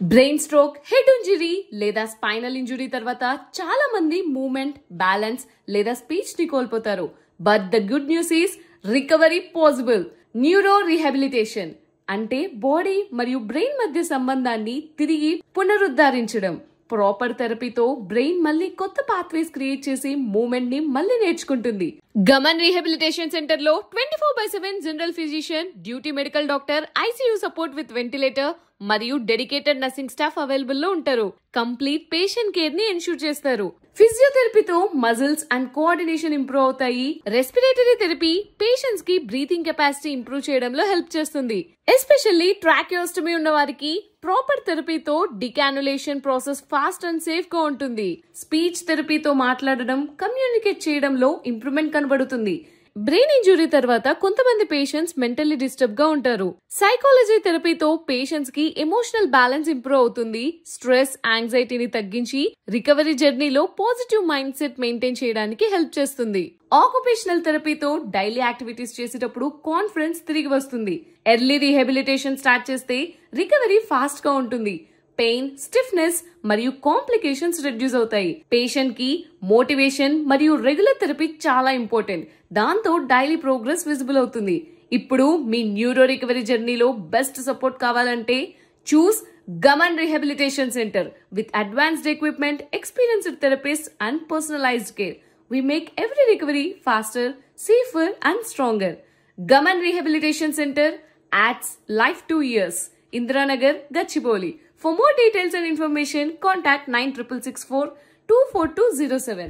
Brain stroke, head injury లేదా spinal injury తర్వాత చాలా మంది మూమెంట్, బ్యాలెన్స్ లేదా స్పీచ్ ని కోల్పోతారు. But the good news is recovery possible. Neuro rehabilitation అంటే బాడీ మరియు బ్రెయిన్ మధ్య సంబంధాన్ని తిరిగి పునరుద్ధరించడం. ప్రాపర్ థెరపీతో బ్రెయిన్ మళ్ళీ కొత్త పాత్వేస్ క్రియేట్ చేసి మూవ్మెంట్ ని మళ్ళీ నేర్చుకుంటుంది. గమన్ రీహాబిలిటేషన్ సెంటర్ లో 24/7 general physician, duty medical doctor, ICU support with ventilator మరియు డెడికేటెడ్ నర్సింగ్ స్టాఫ్ అవైలబుల్ లో ఉంటారు. కంప్లీట్ పేషెంట్ కేర్ ని ఎన్షూర్ చేస్తారు. ఫిజియోథెరపీతో మజిల్స్ అండ్ కోఆర్డినేషన్ ఇంప్రూవ్ అవుతాయి. రెస్పిరేటరీ థెరపీ పేషెంట్స్ కి బ్రీతింగ్ కెపాసిటీ ఇంప్రూవ్ చేయడంలో హెల్ప్ చేస్తుంది. ఎస్పెషల్లీ ట్రాకియోస్టమీ ఉన్న వారికి ప్రాపర్ థెరపీతో decannulation process fast and safe గా ఉంటుంది. స్పీచ్ థెరపీతో మాట్లాడడం, కమ్యూనికేట్ చేయడంలో ఇంప్రూవ్మెంట్ కనబడుతుంది. బ్రెయిన్ ఇంజురీ తర్వాత కొంతమంది పేషెంట్స్ మెంటల్లీ డిస్టర్బ్ గా ఉంటారు. సైకాలజీ థెరపీతో పేషెంట్స్ కి ఎమోషనల్ బ్యాలెన్స్ ఇంప్రూవ్ అవుతుంది. స్ట్రెస్, యాంగ్జైటీని తగ్గించి రికవరీ జర్నీలో పాజిటివ్ మైండ్ సెట్ మెయింటైన్ చేయడానికి హెల్ప్ చేస్తుంది. ఆక్యుపేషనల్ థెరపీతో డైలీ యాక్టివిటీస్ చేసేటప్పుడు కాన్ఫిడెన్స్ తిరిగి వస్తుంది. ఎర్లీ రీహాబిలిటేషన్ స్టార్ట్ చేస్తే రికవరీ ఫాస్ట్ గా ఉంటుంది. పెయిన్, స్టిఫ్నెస్ మరియు కాంప్లికేషన్స్ రెడ్యూస్ అవుతాయి. పేషెంట్ కి మోటివేషన్ మరియు రెగ్యులర్ థెరపీ చాలా ఇంపార్టెంట్. దాంతో డైలీ ప్రోగ్రెస్ విజిబుల్ అవుతుంది. ఇప్పుడు మీ న్యూరో రికవరీ జర్నీలో బెస్ట్ సపోర్ట్ కావాలంటే చూస్ Gaman rehabilitation centre with advanced equipment, experienced therapist and personalised care. We make every recovery faster, safer and stronger. Gaman Rehabilitation Center adds life to years. Indiranagar, Gachibowli. For more details and information, contact 9664 24207.